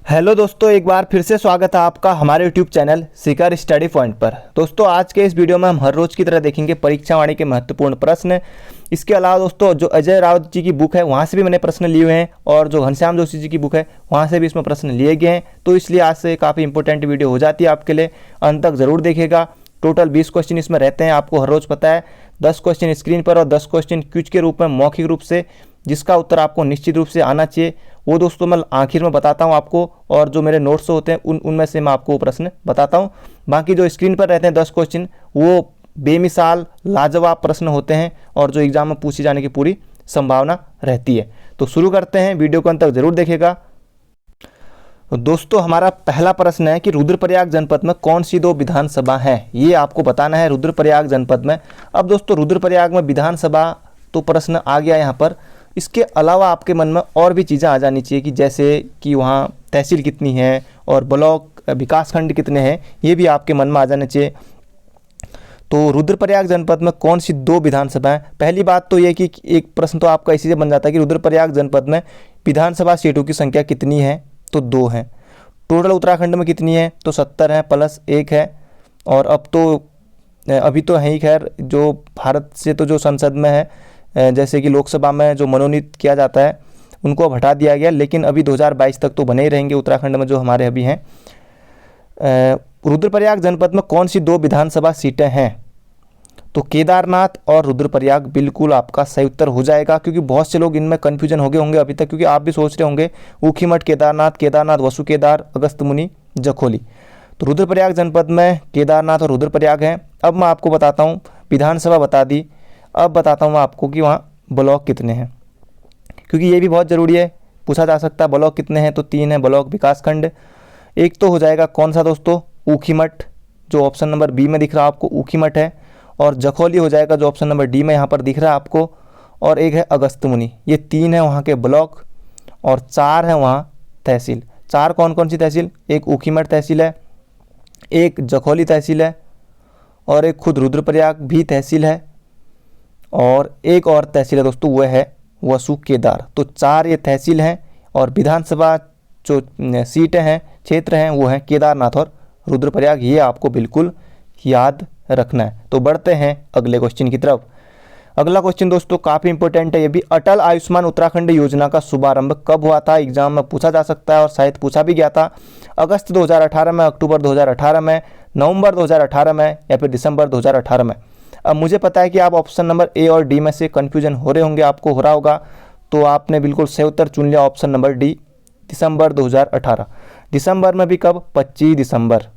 Hello दोस्तों, एक बार फिर से स्वागत है आपका हमारे यूट्यूब चैनल शिखर स्टडी पॉइंट पर। दोस्तों, आज के इस वीडियो में हम हर रोज़ की तरह देखेंगे परीक्षा वाणी के महत्वपूर्ण प्रश्न। इसके अलावा दोस्तों, जो अजय राउत जी की बुक है वहाँ से भी मैंने प्रश्न लिए हुए हैं और जो घनश्याम जोशी जी की बुक है वहाँ से भी इसमें प्रश्न लिए गए हैं। तो इसलिए आज से काफ़ी इंपॉर्टेंट वीडियो हो जाती है आपके लिए, अंत तक ज़रूर देखिएगा। टोटल 20 क्वेश्चन इसमें रहते हैं, आपको हर रोज़ पता है। 10 क्वेश्चन स्क्रीन पर और 10 क्वेश्चन क्विज के रूप में मौखिक रूप से, जिसका उत्तर आपको निश्चित रूप से आना चाहिए। वो दोस्तों मैं आखिर में बताता हूँ आपको, और जो मेरे नोट्स होते हैं उनमें से मैं आपको वो प्रश्न बताता हूँ। बाकी जो स्क्रीन पर रहते हैं 10 क्वेश्चन, वो बेमिसाल लाजवाब प्रश्न होते हैं और जो एग्जाम में पूछे जाने की पूरी संभावना रहती है। तो शुरू करते हैं, वीडियो को अंत तक जरूर देखेगा। तो दोस्तों, हमारा पहला प्रश्न है कि रुद्रप्रयाग जनपद में कौन सी 2 विधानसभा हैं, ये आपको बताना है। रुद्रप्रयाग जनपद में, अब दोस्तों रुद्रप्रयाग में विधानसभा तो प्रश्न आ गया यहाँ पर। इसके अलावा आपके मन में और भी चीज़ें आ जानी चाहिए कि जैसे कि वहाँ तहसील कितनी है और ब्लॉक विकासखंड कितने हैं, ये भी आपके मन में आ जाने चाहिए। तो रुद्रप्रयाग जनपद में कौन सी 2 विधानसभाएं? पहली बात तो ये कि एक प्रश्न तो आपका इसी से बन जाता है कि रुद्रप्रयाग जनपद में विधानसभा सीटों की संख्या कितनी है, तो 2 हैं। टोटल उत्तराखंड में कितनी है, तो 70 है प्लस 1 है। और अब तो अभी तो है ही, खैर जो भारत से तो जो संसद में है, जैसे कि लोकसभा में जो मनोनीत किया जाता है उनको अब हटा दिया गया, लेकिन अभी 2022 तक तो बने ही रहेंगे उत्तराखंड में जो हमारे अभी हैं। रुद्रप्रयाग जनपद में कौन सी 2 विधानसभा सीटें हैं, तो केदारनाथ और रुद्रप्रयाग बिल्कुल आपका सही उत्तर हो जाएगा, क्योंकि बहुत से लोग इनमें कन्फ्यूजन हो गए होंगे अभी तक, क्योंकि आप भी सोच रहे होंगे ऊखीमठ केदारनाथ, केदारनाथ वसु केदार, अगस्त मुनि जखोली। तो रुद्रप्रयाग जनपद में केदारनाथ और रुद्रप्रयाग हैं। अब मैं आपको बताता हूँ, विधानसभा बता दी, अब बताता हूँ मैं आपको कि वहाँ ब्लॉक कितने हैं, क्योंकि ये भी बहुत ज़रूरी है, पूछा जा सकता है ब्लॉक कितने हैं। तो 3 है ब्लॉक विकासखंड। एक तो हो जाएगा कौन सा दोस्तों, ऊखीमठ, जो ऑप्शन नंबर बी में दिख रहा है आपको, ऊखीमठ है। और जखौली हो जाएगा जो ऑप्शन नंबर डी में यहाँ पर दिख रहा है आपको। और एक है अगस्त मुनि। ये 3 है वहाँ के ब्लॉक और 4 है वहाँ तहसील। 4 कौन कौन सी तहसील? एक ऊखीमठ तहसील है, एक जखौली तहसील है, और एक खुद रुद्रप्रयाग भी तहसील है, और एक और तहसील है दोस्तों, वह है वसु केदार। तो 4 ये तहसील हैं, और विधानसभा जो सीटें हैं, क्षेत्र हैं, वो हैं केदारनाथ और रुद्रप्रयाग। ये आपको बिल्कुल याद रखना है। तो बढ़ते हैं अगले क्वेश्चन की तरफ। अगला क्वेश्चन दोस्तों काफ़ी इंपॉर्टेंट है ये भी। अटल आयुष्मान उत्तराखंड योजना का शुभारंभ कब हुआ था? एग्जाम में पूछा जा सकता है और शायद पूछा भी गया था। अगस्त 2018 में, अक्टूबर 2018 में, नवंबर 2018 में, या फिर दिसंबर 2018 में? अब मुझे पता है कि आप ऑप्शन नंबर ए और डी में से कन्फ्यूजन हो रहे होंगे, आपको हो रहा होगा, तो आपने बिल्कुल सही उत्तर चुन लिया, ऑप्शन नंबर डी, दिसंबर 2018। दिसंबर में भी कब? 25 दिसंबर।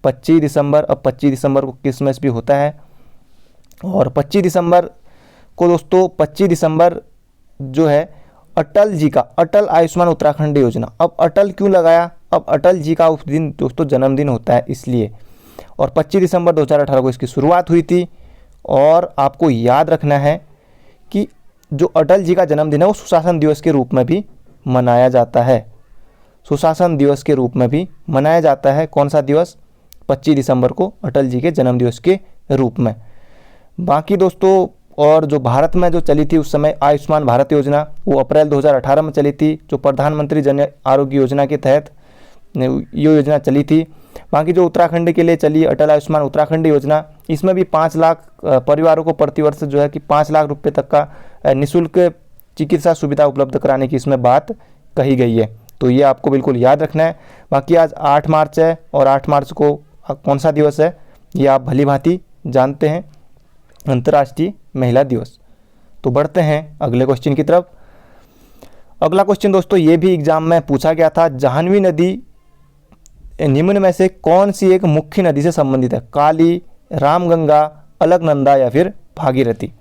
25 दिसंबर। अब 25 दिसंबर को क्रिसमस भी होता है, और 25 दिसंबर को दोस्तों, 25 दिसंबर जो है अटल जी का, अटल आयुष्मान उत्तराखंड योजना। अब अटल क्यों लगाया? अब अटल जी का उस दिन दोस्तों जन्मदिन होता है इसलिए, और 25 दिसंबर 2018 को इसकी शुरुआत हुई थी। और आपको याद रखना है कि जो अटल जी का जन्मदिन है वो सुशासन दिवस के रूप में भी मनाया जाता है। सुशासन दिवस के रूप में भी मनाया जाता है। कौन सा दिवस? 25 दिसंबर को अटल जी के जन्म दिवस के रूप में। बाकी दोस्तों, और जो भारत में जो चली थी उस समय आयुष्मान भारत योजना, वो अप्रैल 2018 में चली थी, जो प्रधानमंत्री जन आरोग्य योजना के तहत ये योजना चली थी। बाकी जो उत्तराखंड के लिए चली अटल आयुष्मान उत्तराखंड योजना, इसमें भी 5 लाख परिवारों को प्रतिवर्ष जो है कि 5 लाख रुपए तक का निःशुल्क चिकित्सा सुविधा उपलब्ध कराने की इसमें बात कही गई है। तो ये आपको बिल्कुल याद रखना है। बाकी आज 8 मार्च है, और 8 मार्च को कौन सा दिवस है ये आप भली भांति जानते हैं, अंतर्राष्ट्रीय महिला दिवस। तो बढ़ते हैं अगले क्वेश्चन की तरफ। अगला क्वेश्चन दोस्तों ये भी एग्जाम में पूछा गया था। जाह्नवी नदी निम्न में से कौन सी एक मुख्य नदी से संबंधित है? काली, रामगंगा, अलकनंदा, या फिर भागीरथी?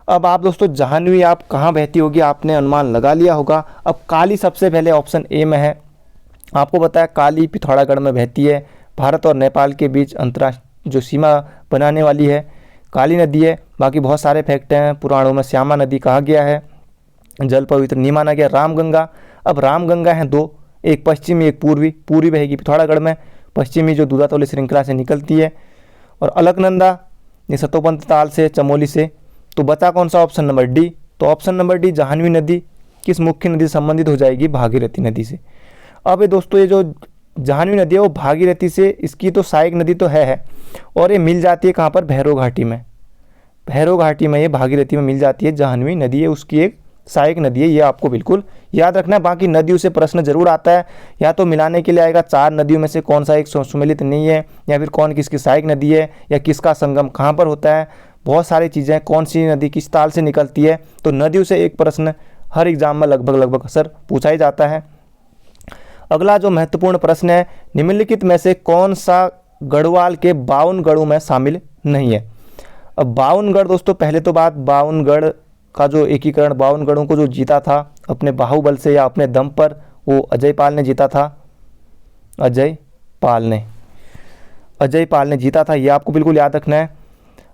अब आप दोस्तों, जाह्नवी आप कहाँ बहती होगी आपने अनुमान लगा लिया होगा। अब काली सबसे पहले ऑप्शन ए में है। आपको बताया काली पिथौरागढ़ में बहती है, भारत और नेपाल के बीच अंतर्राष्ट्रीय जो सीमा बनाने वाली है काली नदी है। बाकी बहुत सारे फैक्ट हैं, पुराणों में श्यामा नदी कहा गया है, जल पवित्र नहीं माना गया। रामगंगा, अब रामगंगा हैं 2, एक पश्चिमी एक पूर्वी। पूर्वी बहेगी पिथौरागढ़ में, पश्चिमी जो दूधातोली श्रृंखला से निकलती है। और अलकनंदा ये सतोपंथ ताल से, चमोली से। तो बचा कौन सा? Option number D. तो ऑप्शन नंबर डी जाह्नवी नदी किस मुख्य नदी से संबंधित हो जाएगी? भागीरथी नदी से। अब ये दोस्तों ये जो जाह्नवी नदी है वो भागीरथी से, इसकी तो सहायक नदी तो है और ये मिल जाती है कहाँ पर, भैरव घाटी में। भैरव घाटी में ये भागीरथी में मिल जाती है, जाह्नवी नदी है उसकी एक सहायक नदी है, ये आपको बिल्कुल याद रखना है। बाकी नदियों से प्रश्न जरूर आता है, या तो मिलाने के लिए आएगा 4 नदियों में से कौन सा एक सुमेलित नहीं है, या फिर कौन किसकी सहायक नदी है, या किसका संगम कहाँ पर होता है, बहुत सारी चीज़ें, कौन सी नदी किस ताल से निकलती है। तो नदियों से एक प्रश्न हर एग्जाम में लगभग अक्सर पूछा ही जाता है। अगला जो महत्वपूर्ण प्रश्न है, निम्नलिखित में से कौन सा गढ़वाल के 52 गढ़ों में शामिल नहीं है। अब 52 गढ़ दोस्तों, पहले तो बात 52 गढ़ का जो एकीकरण, 52 गढ़ों को जो जीता था अपने बाहुबल से या अपने दम पर, वो अजय पाल ने जीता था। अजय पाल ने जीता था, ये आपको बिल्कुल याद रखना है।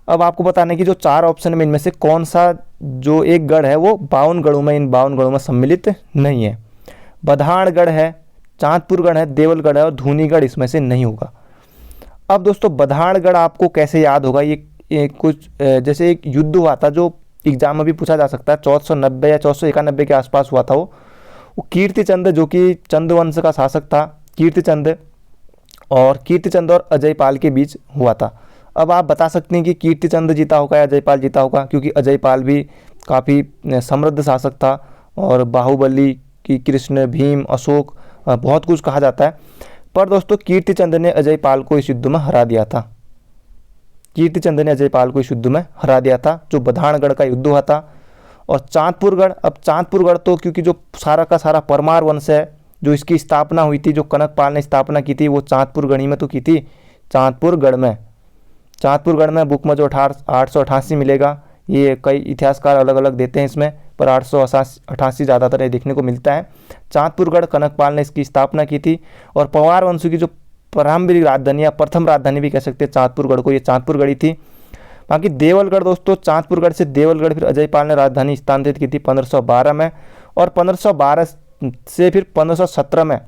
अब आपको बताना है कि जो 4 ऑप्शन में इनमें से कौन सा जो एक गढ़ है वो 52 गढ़ों में, इन 52 गढ़ों में सम्मिलित नहीं है। बधानगढ़ है, चांदपुरगढ़ है, देवलगढ़ है और धूनीगढ़ इसमें से नहीं होगा। अब दोस्तों बधानगढ़ आपको कैसे याद होगा, ये कुछ जैसे एक युद्ध हुआ था जो एग्जाम में भी पूछा जा सकता है, 1490 या 1491 के आसपास हुआ था। वो कीर्तिचंद जो कि चंद वंश का शासक था, कीर्तिचंद और अजय पाल के बीच हुआ था। अब आप बता सकते हैं कि कीर्तिचंद जीता होगा या अजय पाल जीता होगा, क्योंकि अजय पाल भी काफ़ी समृद्ध शासक था और बाहुबली की कृष्ण, भीम, अशोक, बहुत कुछ कहा जाता है। पर दोस्तों कीर्तिचंद ने अजय पाल को इस युद्ध में हरा दिया था। कीर्तिचंद ने अजय पाल को इस युद्ध में हरा दिया था, जो बधानगढ़ का युद्ध हुआ था। और चांदपुरगढ़, अब चांदपुरगढ़ तो क्योंकि जो सारा का सारा परमार वंश है, जो इसकी स्थापना हुई थी, जो कनकपाल ने स्थापना की थी, वो चांदपुरगढ़ ही में तो की थी। चांदपुरगढ़ में बुक में जो 888 मिलेगा, ये कई इतिहासकार अलग अलग देते हैं इसमें, पर 888 ज़्यादातर ये देखने को मिलता है। चांदपुरगढ़ कनकपाल ने इसकी स्थापना की थी। और पवार वंश की जो प्रारंभिक राजधानी या प्रथम राजधानी भी कह सकते हैं चांदपुरगढ़ को, ये चांदपुरगढ़ ही थी। बाकी देवलगढ़ दोस्तों, चांदपुरगढ़ से देवलगढ़ फिर अजय पाल ने राजधानी स्थानांतरित की थी 1512 में, और 1512 से फिर 1517 में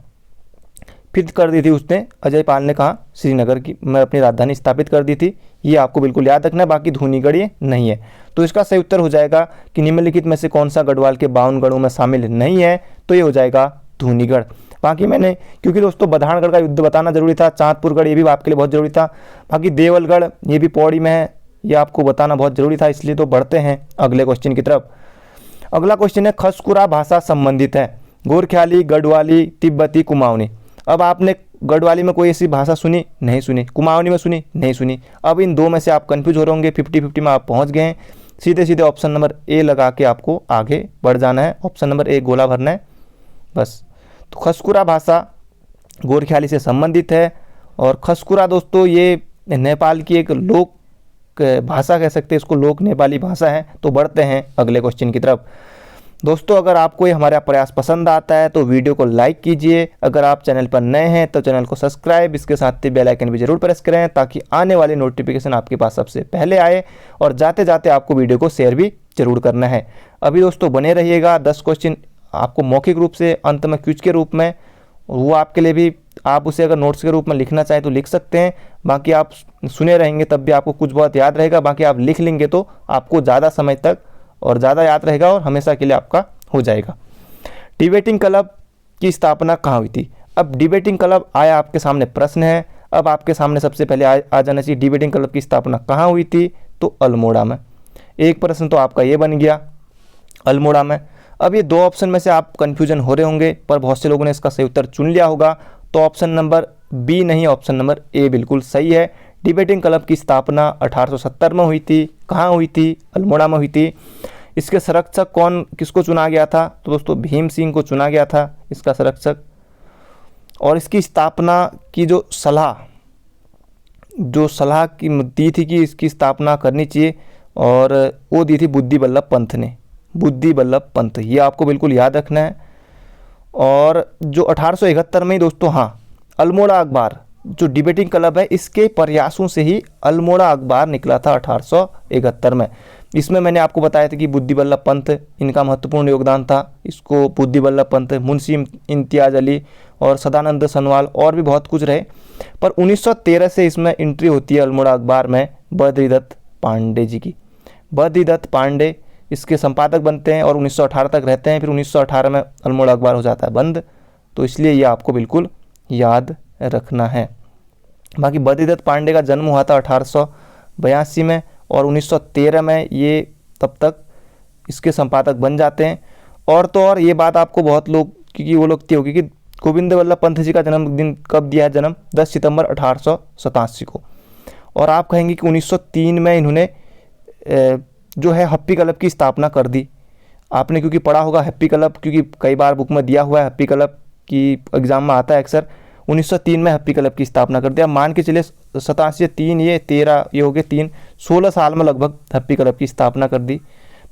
फिर कर दी थी उसने, अजय पाल ने कहा श्रीनगर की मैं अपनी राजधानी स्थापित कर दी थी। ये आपको बिल्कुल याद रखना है। बाकी धूनीगढ़ ये नहीं है। तो इसका सही उत्तर हो जाएगा कि निम्नलिखित में से कौन सा गढ़वाल के 52 गढ़ों में शामिल नहीं है, तो ये हो जाएगा धूनीगढ़। बाकी मैंने, क्योंकि दोस्तों बधानगढ़ का युद्ध बताना जरूरी था, चांदपुरगढ़ ये भी आपके लिए बहुत जरूरी था, बाकी देवलगढ़ ये भी पौड़ी में है, ये आपको बताना बहुत जरूरी था। इसलिए तो बढ़ते हैं अगले क्वेश्चन की तरफ। अगला क्वेश्चन है, खसकुरा भाषा संबंधित है, गोरख्याली, गढ़वाली, तिब्बती, कुमाऊनी। अब आपने गढ़वाली में कोई ऐसी भाषा सुनी? नहीं सुनी। कुमाऊनी में सुनी? नहीं सुनी। अब इन दो में से आप कंफ्यूज हो रहे होंगे, 50-50 में आप पहुंच गए हैं। सीधे ऑप्शन नंबर ए लगा के आपको आगे बढ़ जाना है, ऑप्शन नंबर ए गोला भरना है बस। तो खसकुरा भाषा गोरख्याली से संबंधित है, और खसकुरा दोस्तों ये नेपाल की एक लोक भाषा कह सकते हैं इसको, लोक नेपाली भाषा है। तो बढ़ते हैं अगले क्वेश्चन की तरफ। दोस्तों अगर आपको ये हमारा प्रयास पसंद आता है तो वीडियो को लाइक कीजिए, अगर आप चैनल पर नए हैं तो चैनल को सब्सक्राइब, इसके साथ ही बेल आइकन भी जरूर प्रेस करें ताकि आने वाली नोटिफिकेशन आपके पास सबसे पहले आए, और जाते जाते आपको वीडियो को शेयर भी जरूर करना है। अभी दोस्तों बने रहिएगा, 10 क्वेश्चन आपको मौखिक रूप से अंत में क्विज के रूप में, वो आपके लिए भी, आप उसे अगर नोट्स के रूप में लिखना चाहें तो लिख सकते हैं। बाकी आप सुने रहेंगे तब भी आपको कुछ बहुत याद रहेगा, बाकी आप लिख लेंगे तो आपको ज़्यादा समय तक और ज़्यादा याद रहेगा और हमेशा के लिए आपका हो जाएगा। डिबेटिंग क्लब की स्थापना कहाँ हुई थी? अब डिबेटिंग क्लब आया, आपके सामने प्रश्न है। अब आपके सामने सबसे पहले आ जाना चाहिए डिबेटिंग क्लब की स्थापना कहाँ हुई थी, तो अल्मोड़ा में। एक प्रश्न तो आपका ये बन गया, अल्मोड़ा में। अब ये 2 ऑप्शन में से आप कन्फ्यूजन हो रहे होंगे, पर बहुत से लोगों ने इसका सही उत्तर चुन लिया होगा, तो ऑप्शन नंबर बी नहीं, ऑप्शन नंबर ए बिल्कुल सही है। डिबेटिंग क्लब की स्थापना 1870 में हुई थी। कहाँ हुई थी? अल्मोड़ा में हुई थी। इसके संरक्षक किसको चुना गया था? तो दोस्तों भीम सिंह को चुना गया था इसका संरक्षक। और इसकी स्थापना की जो सलाह की दी थी कि इसकी स्थापना करनी चाहिए, और वो दी थी बुद्धि बल्लभ पंत ने, बुद्धि बल्लभ पंत, ये आपको बिल्कुल याद रखना है। और जो 1871 में ही दोस्तों, हाँ, अल्मोड़ा अखबार जो डिबेटिंग क्लब है, इसके प्रयासों से ही अल्मोड़ा अखबार निकला था 1871 में। इसमें मैंने आपको बताया था कि बुद्धि बल्लभ पंत इनका महत्वपूर्ण योगदान था। इसको बुद्धि बल्लभ पंत, मुंशी इम्तियाज अली और सदानंद सनवाल और भी बहुत कुछ रहे। पर 1913 से इसमें एंट्री होती है अल्मोड़ा अखबार में बद्रीदत्त पांडे जी की। बद्रीदत्त पांडे इसके संपादक बनते हैं और 1918 तक रहते हैं। फिर 1918 में अल्मोड़ा अखबार हो जाता है बंद। तो इसलिए ये आपको बिल्कुल याद रखना है। बाकी बद्रीदत्त पांडे का जन्म हुआ था 1882 में और 1913 में ये तब तक इसके संपादक बन जाते हैं। और तो और ये बात आपको बहुत लोग, क्योंकि वो लोग होगी कि गोविंद वल्लभ पंत जी का जन्मदिन कब दिया है, जन्म 10 सितंबर 1887 को। और आप कहेंगे कि 1903 में इन्होंने जो है हैप्पी क्लब की स्थापना कर दी। आपने क्योंकि पढ़ा होगा हैप्पी क्लब, क्योंकि कई बार बुक में दिया हुआ है, हैप्पी क्लब की एग्जाम में आता है अक्सर। 1903 में हैप्पी क्लब की स्थापना कर दिया। मान के चलिए 87 3 ये 13 ये हो गए 3, 16 साल में लगभग हैप्पी क्लब की स्थापना कर दी।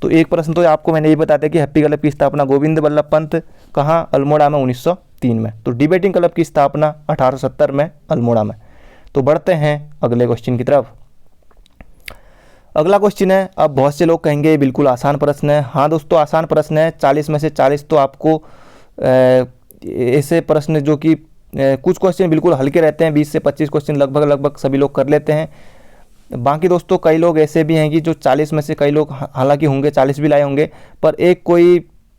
तो एक प्रश्न तो आपको मैंने ये बता दिया कि हैप्पी क्लब की स्थापना गोविंद वल्लभ पंत कहाँ, अल्मोड़ा में 1903 में। तो डिबेटिंग क्लब की स्थापना 1870 में अल्मोड़ा में। तो बढ़ते हैं अगले क्वेश्चन की तरफ। अगला क्वेश्चन है, अब बहुत से लोग कहेंगे ये बिल्कुल आसान प्रश्न है। हाँ दोस्तों, आसान प्रश्न है। 40 में से 40 तो आपको ऐसे प्रश्न जो कि कुछ क्वेश्चन बिल्कुल हल्के रहते हैं, 20 से 25 क्वेश्चन लगभग सभी लोग कर लेते हैं। बाकी दोस्तों कई लोग ऐसे भी हैं कि जो 40 में से कई लोग हालांकि होंगे 40 भी लाए होंगे, पर एक कोई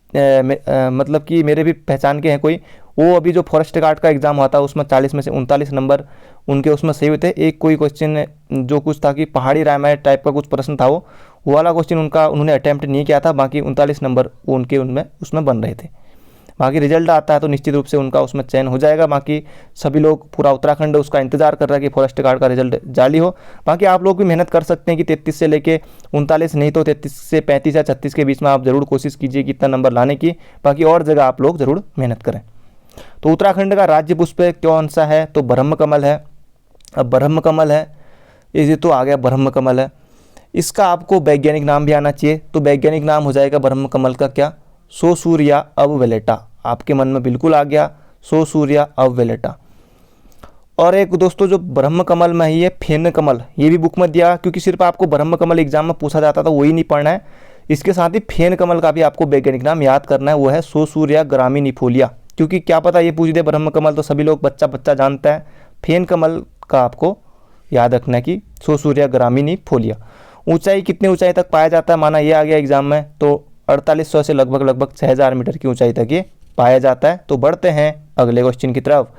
मतलब कि मेरे भी पहचान के हैं कोई, वो अभी जो फॉरेस्ट गार्ड का एग्ज़ाम हुआ था उसमें 40 में से 39 नंबर उनके उसमें सही हुए थे। एक कोई क्वेश्चन जो कुछ था कि पहाड़ी रामायण टाइप का कुछ प्रश्न था, वो वाला क्वेश्चन उन्होंने अटैम्प्ट नहीं किया था। बाकी 39 नंबर वो उनके उसमें बन रहे थे। बाकी रिजल्ट आता है तो निश्चित रूप से उनका उसमें चयन हो जाएगा। बाकी सभी लोग, पूरा उत्तराखंड उसका इंतजार कर रहा है कि फॉरेस्ट गार्ड का रिजल्ट जारी हो। बाकी आप लोग भी मेहनत कर सकते हैं कि 33 से लेके 39 नहीं तो 33 से 35 या 36 के बीच में आप ज़रूर कोशिश कीजिए कि इतना नंबर लाने की। बाकी और जगह आप लोग ज़रूर मेहनत करें। तो उत्तराखंड का राज्य पुष्प कौन सा है, तो ब्रह्म कमल है। अब ब्रह्म कमल है, ये तो आ गया ब्रह्म कमल है। इसका आपको वैज्ञानिक नाम भी आना चाहिए। तो वैज्ञानिक नाम हो जाएगा ब्रह्म कमल का क्या, सोसूरिया अबवेलेटा। आपके मन में बिल्कुल आ गया, सोसूरिया अबवेलेटा। और एक दोस्तों जो ब्रह्म कमल में ही है फेन कमल, ये भी बुक में दिया, क्योंकि सिर्फ आपको ब्रह्म कमल एग्जाम में पूछा जाता था, वही नहीं पढ़ना है। इसके साथ ही फेन कमल का भी आपको वैज्ञानिक नाम याद करना है, वो है सोसूरिया ग्रामिनिफोलिया। क्योंकि क्या पता ये पूछ दे ब्रह्म कमल तो सभी लोग बच्चा जानता है। फेन कमल का आपको याद रखना है कि सोसूरिया ग्रामिनिफोलिया। ऊंचाई कितनी ऊंचाई तक पाया जाता है, माना ये आ गया एग्जाम में, तो 4800 से लगभग 6000 मीटर की ऊंचाई तक ये पाया जाता है। तो बढ़ते हैं अगले क्वेश्चन की तरफ।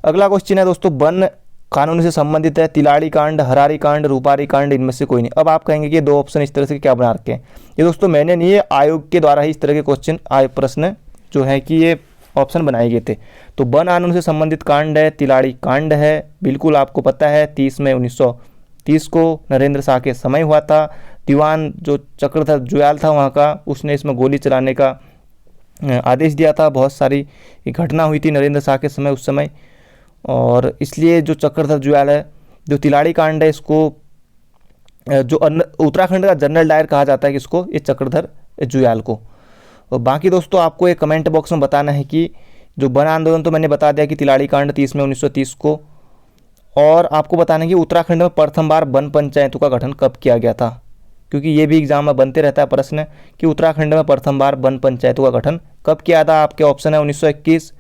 अगला क्वेश्चन है दोस्तों वन कानून से संबंधित है। तिलाड़ी कांड, हरारी कांड, रूपारी कांड, इनमें से कोई नहीं। अब आप कहेंगे कि दो ऑप्शन इस तरह से क्या बना रखे हैं। ये दोस्तों मैंने नहीं, ये आयोग के द्वारा ही इस तरह के क्वेश्चन प्रश्न जो है कि ये ऑप्शन बनाए गए थे। तो वन कानून से संबंधित कांड है, तिलाड़ी कांड है, बिल्कुल आपको पता है 30 मई 1930 को नरेंद्र शाह के समय हुआ था। दीवान जो चक्रधर जुयाल था वहाँ का, उसने इसमें गोली चलाने का आदेश दिया था। बहुत सारी घटना हुई थी नरेंद्र शाह के समय उस समय, और इसलिए जो चक्रधर जुयाल है, जो तिलाड़ी कांड है, इसको जो उत्तराखंड का जनरल डायर कहा जाता है किसको, ये चक्रधर जुयाल को। और बाकी दोस्तों आपको एक कमेंट बॉक्स में बताना है कि जो वन आंदोलन तो मैंने बता दिया कि तिलाड़ी कांड 30 मई 1930 को, और आपको बताना है कि उत्तराखंड में प्रथम बार वन पंचायतों का गठन कब किया गया था। क्योंकि ये भी एग्जाम में बनते रहता है प्रश्न कि उत्तराखंड में प्रथम बार वन पंचायतों का गठन कब किया था। आपके ऑप्शन है 1921,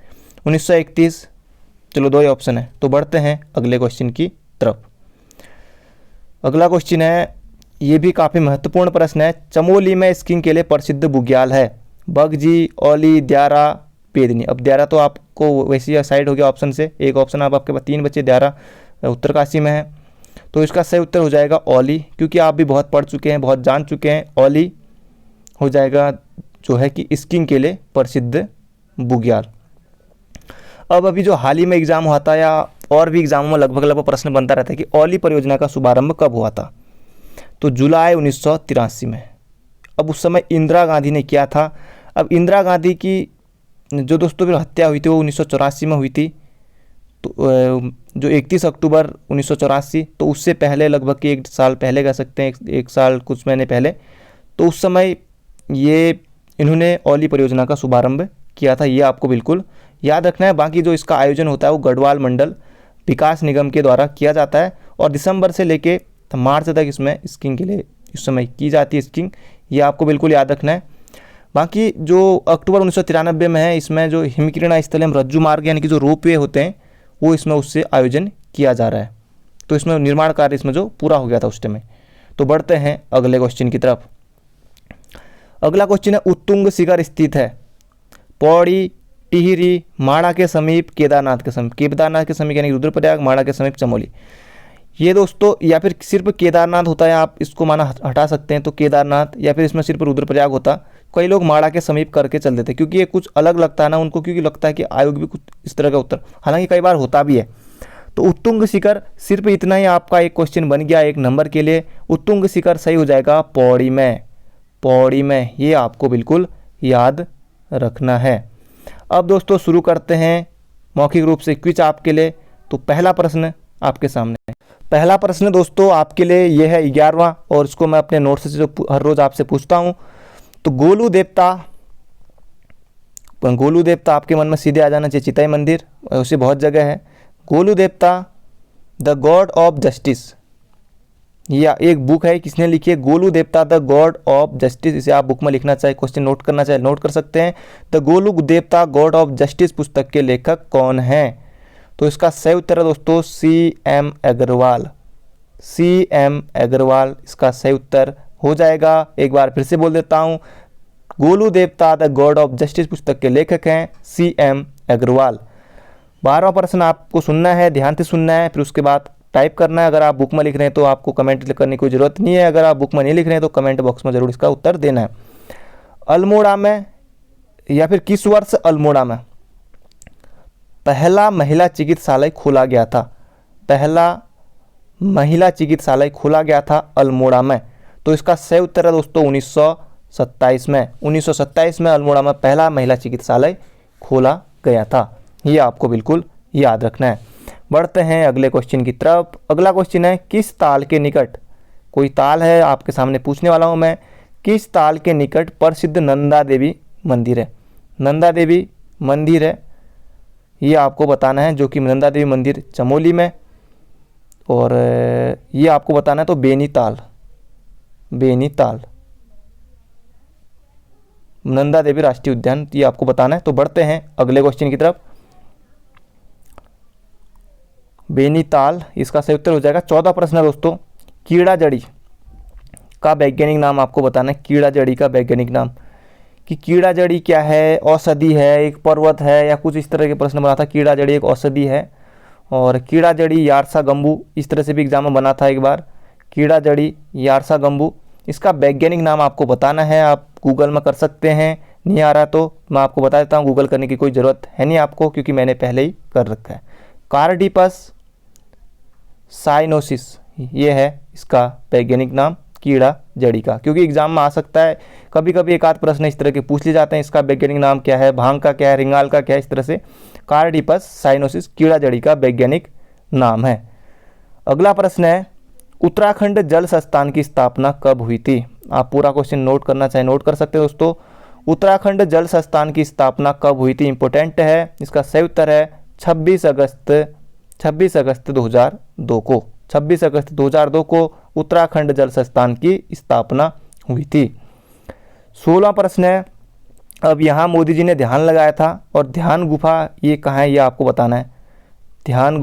1931, चलो दो ही ऑप्शन है। तो बढ़ते हैं अगले क्वेश्चन की तरफ। अगला क्वेश्चन है, ये भी काफ़ी महत्वपूर्ण प्रश्न है। चमोली में स्कीइंग के लिए प्रसिद्ध बुग्याल है, बगजी, औली, द्यारा, पेदनी। अब द्यारा तो आपको वैसे ही साइड हो गया ऑप्शन से, एक ऑप्शन आपके पास 3 बचे, द्यारा उत्तरकाशी में है। तो इसका सही उत्तर हो जाएगा औली, क्योंकि आप भी बहुत पढ़ चुके हैं, बहुत जान चुके हैं। औली हो जाएगा जो है कि स्कीइंग के लिए प्रसिद्ध बुग्याल। अब अभी जो हाल ही में एग्जाम हुआ था, या और भी एग्जामों में लगभग प्रश्न बनता रहता है कि औली परियोजना का शुभारंभ कब हुआ था। तो जुलाई 1983 में। अब उस समय इंदिरा गांधी ने किया था। अब इंदिरा गांधी की जो दोस्तों फिर हत्या हुई थी वो 1984 में हुई थी। तो जो 31 अक्टूबर 1984, तो उससे पहले लगभग कि 1 साल पहले कह सकते हैं, 1 साल कुछ महीने पहले, तो उस समय ये इन्होंने औली परियोजना का शुभारंभ किया था। ये आपको बिल्कुल याद रखना है। बाकी जो इसका आयोजन होता है वो गढ़वाल मंडल विकास निगम के द्वारा किया जाता है, और दिसंबर से लेके मार्च तक इसमें स्कीइंग के लिए इस समय की जाती है स्कीइंग। ये आपको बिल्कुल याद रखना है। बाकी जो अक्टूबर 1993 में है, इसमें जो हिमकिरणा स्थल एवं रज्जु मार्ग यानी कि जो रोपवे होते हैं वो इसमें उससे आयोजन किया जा रहा है। तो इसमें निर्माण कार्य इसमें जो पूरा हो गया था उस टाइम में। तो बढ़ते हैं अगले क्वेश्चन की तरफ। अगला क्वेश्चन है, उत्तुंग शिखर स्थित है, पौड़ी, टिहरी, माणा के समीप, केदारनाथ के समीप। केदारनाथ के समीप यानी रुद्रप्रयाग, माणा के समीप चमोली। ये दोस्तों, या फिर सिर्फ केदारनाथ होता है, आप इसको माना हटा सकते हैं तो केदारनाथ, या फिर इसमें सिर्फ रुद्रप्रयाग होता। कई लोग माणा के समीप करके चल देते क्योंकि ये कुछ अलग लगता है ना उनको, क्योंकि लगता है कि आयोग भी कुछ इस तरह का उत्तर, हालांकि कई बार होता भी है। तो उत्तुंग शिखर, सिर्फ इतना ही आपका एक क्वेश्चन बन गया 1 नंबर के लिए। उत्तुंग शिखर सही हो जाएगा पौड़ी में, पौड़ी में। ये आपको बिल्कुल याद रखना है। अब दोस्तों शुरू करते हैं मौखिक रूप से क्विज आपके लिए। तो पहला प्रश्न आपके सामने है। पहला प्रश्न दोस्तों आपके लिए यह है 11वां, और इसको मैं अपने नोट्स से जो हर रोज आपसे पूछता हूं। तो गोलू देवता आपके मन में सीधे आ जाना चाहिए, चितई मंदिर, उसे बहुत जगह है। गोलू देवता द गॉड ऑफ जस्टिस, या एक बुक है, किसने लिखी है? गोलू देवता द गॉड ऑफ जस्टिस। इसे आप बुक में लिखना चाहे, क्वेश्चन नोट करना चाहे नोट कर सकते हैं। द गोलू देवता गॉड ऑफ जस्टिस पुस्तक के लेखक कौन हैं? तो इसका सही उत्तर है दोस्तों CM अग्रवाल, CM अग्रवाल इसका सही उत्तर हो जाएगा। एक बार फिर से बोल देता हूँ, गोलू देवता द गॉड ऑफ जस्टिस पुस्तक के लेखक हैं CM अग्रवाल। 12वां प्रश्न आपको सुनना है, ध्यान से सुनना है, फिर उसके बाद टाइप करना है। अगर आप बुक में लिख रहे हैं तो आपको कमेंट करने की कोई ज़रूरत नहीं है, अगर आप बुक में नहीं लिख रहे हैं तो कमेंट बॉक्स में ज़रूर इसका उत्तर देना है। अल्मोड़ा में, या फिर किस वर्ष अल्मोड़ा में पहला महिला चिकित्सालय खोला गया था? पहला महिला चिकित्सालय खोला गया था अल्मोड़ा में। तो इसका सही उत्तर है दोस्तों 1927 में। 1927 में अल्मोड़ा में पहला महिला चिकित्सालय खोला गया था। ये आपको बिल्कुल याद रखना है। बढ़ते हैं अगले क्वेश्चन की तरफ। अगला क्वेश्चन है, किस ताल के निकट, कोई ताल है आपके सामने पूछने वाला हूँ मैं, किस ताल के निकट प्रसिद्ध नंदा देवी मंदिर है? नंदा देवी मंदिर है, ये आपको बताना है, जो कि नंदा देवी मंदिर चमोली में। और ये आपको बताना है तो बेनीताल, बेनीताल नंदा देवी राष्ट्रीय उद्यान, ये आपको बताना है। तो बढ़ते हैं अगले क्वेश्चन की तरफ। बेनीताल इसका सही उत्तर हो जाएगा। 14 प्रश्न है दोस्तों, कीड़ा जड़ी का वैज्ञानिक नाम आपको बताना है। कीड़ा जड़ी का वैज्ञानिक नाम, कि कीड़ा जड़ी क्या है? औषधि है, एक पर्वत है, या कुछ इस तरह के प्रश्न बना था। कीड़ा जड़ी एक औषधि है, और कीड़ा जड़ी यारसा गंबू, इस तरह से भी एग्जाम में बना था एक बार। कीड़ा जड़ी यारसा गंबू, इसका वैज्ञानिक नाम आपको बताना है। आप गूगल में कर सकते हैं, नहीं आ रहा तो मैं आपको बता देता हूँ, गूगल करने की कोई ज़रूरत है नहीं आपको, क्योंकि मैंने पहले ही कर रखा है। कार्डिपस साइनोसिस, ये है इसका वैज्ञानिक नाम कीड़ा जड़ी का, क्योंकि एग्जाम में आ सकता है। कभी कभी एक आध प्रश्न इस तरह के पूछ लिए जाते हैं, इसका वैज्ञानिक नाम क्या है, भांग का क्या है, रिंगाल का क्या है, इस तरह से। कार्डिपस साइनोसिस कीड़ा जड़ी का वैज्ञानिक नाम है। अगला प्रश्न है, उत्तराखंड जल संस्थान की स्थापना कब हुई थी? आप पूरा क्वेश्चन नोट करना चाहे नोट कर सकते हैं दोस्तों। उत्तराखंड जल संस्थान की स्थापना कब हुई थी? इंपॉर्टेंट है। इसका सही उत्तर है 26 अगस्त 2002 को। 26 अगस्त 2002 को उत्तराखंड जल संस्थान की स्थापना हुई थी। 16वां प्रश्न है, अब यहाँ मोदी जी ने ध्यान लगाया था, और ध्यान गुफा ये कहाँ है, ये आपको बताना है। ध्यान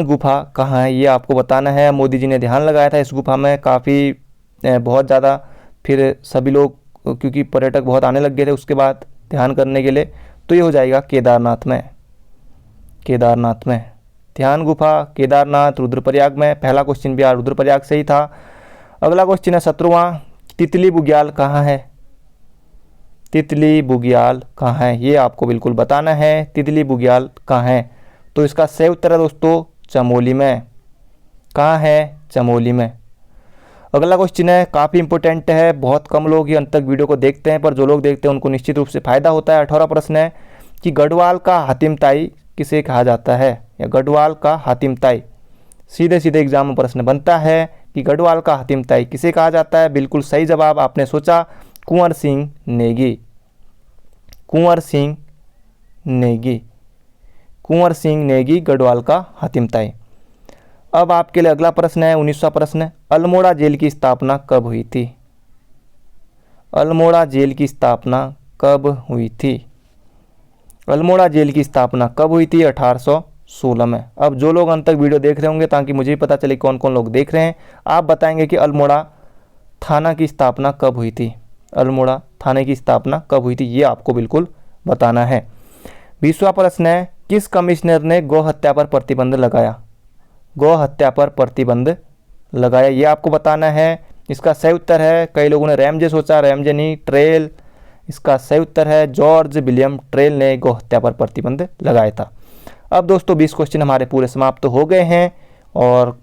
गुफा कहाँ है, ये आपको बताना है। मोदी जी ने ध्यान लगाया था इस गुफा में, काफ़ी बहुत ध्यादा, फिर सभी लोग, क्योंकि पर्यटक बहुत आने लग गए थे उसके बाद ध्यान करने के लिए। तो ये हो जाएगा केदारनाथ में, केदारनाथ में। ध्यान गुफा केदारनाथ रुद्रप्रयाग में। पहला क्वेश्चन भी रुद्रप्रयाग से ही था। अगला क्वेश्चन है 17वां, तितली बुग्याल कहाँ है? तितली बुग्याल कहाँ है, ये आपको बिल्कुल बताना है। तितली बुग्याल कहाँ है? तो इसका सही उत्तर है दोस्तों चमोली में। कहाँ है? चमोली में। अगला क्वेश्चन है, काफ़ी इंपॉर्टेंट है, बहुत कम लोग ये अंत तक वीडियो को देखते हैं, पर जो लोग देखते हैं उनको निश्चित रूप से फायदा होता है। 18वां प्रश्न है कि गढ़वाल का हातिम ताई किसे कहा जाता है, या गढ़वाल का हातिम ताई। सीधे सीधे एग्जाम में प्रश्न बनता है कि गढ़वाल का हातिम ताई किसे कहा जाता है। बिल्कुल सही जवाब आपने सोचा, कुंवर सिंह नेगी। कुंवर सिंह नेगी, कुंवर सिंह नेगी गढ़वाल का हातिम ताई। अब आपके लिए अगला प्रश्न है 19वां प्रश्न, अल्मोड़ा जेल की स्थापना कब हुई थी? अल्मोड़ा जेल की स्थापना कब हुई थी? अल्मोड़ा जेल की स्थापना कब हुई थी? 1816 में। अब जो लोग अंत तक वीडियो देख रहे होंगे, ताकि मुझे भी पता चले कौन कौन लोग देख रहे हैं, आप बताएंगे कि अल्मोड़ा थाना की स्थापना कब हुई थी। अल्मोड़ा थाने की स्थापना कब हुई थी, ये आपको बिल्कुल बताना है। 20वां प्रश्न है, किस कमिश्नर ने गौ हत्या पर प्रतिबंध लगाया? गौ हत्या पर प्रतिबंध लगाया, ये आपको बताना है। इसका सही उत्तर है, कई लोगों ने रैमजे सोचा, रैमजे नहीं, ट्रेल। इसका सही उत्तर है जॉर्ज विलियम ट्रेल ने गौ हत्या पर प्रतिबंध लगाया था। अब दोस्तों 20 क्वेश्चन हमारे पूरे समाप्त हो गए हैं, और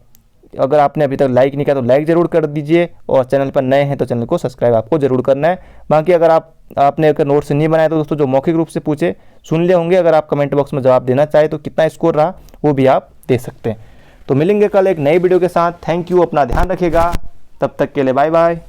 अगर आपने अभी तक लाइक नहीं किया तो लाइक ज़रूर कर दीजिए, और चैनल पर नए हैं तो चैनल को सब्सक्राइब आपको ज़रूर करना है। बाकी अगर आपने अगर नोट्स नहीं बनाया तो दोस्तों जो मौखिक रूप से पूछे सुन ले होंगे, अगर आप कमेंट बॉक्स में जवाब देना चाहे तो कितना स्कोर रहा वो भी आप दे सकते हैं। तो मिलेंगे कल एक नई वीडियो के साथ। थैंक यू, अपना ध्यान रखिएगा, तब तक के लिए बाय बाय।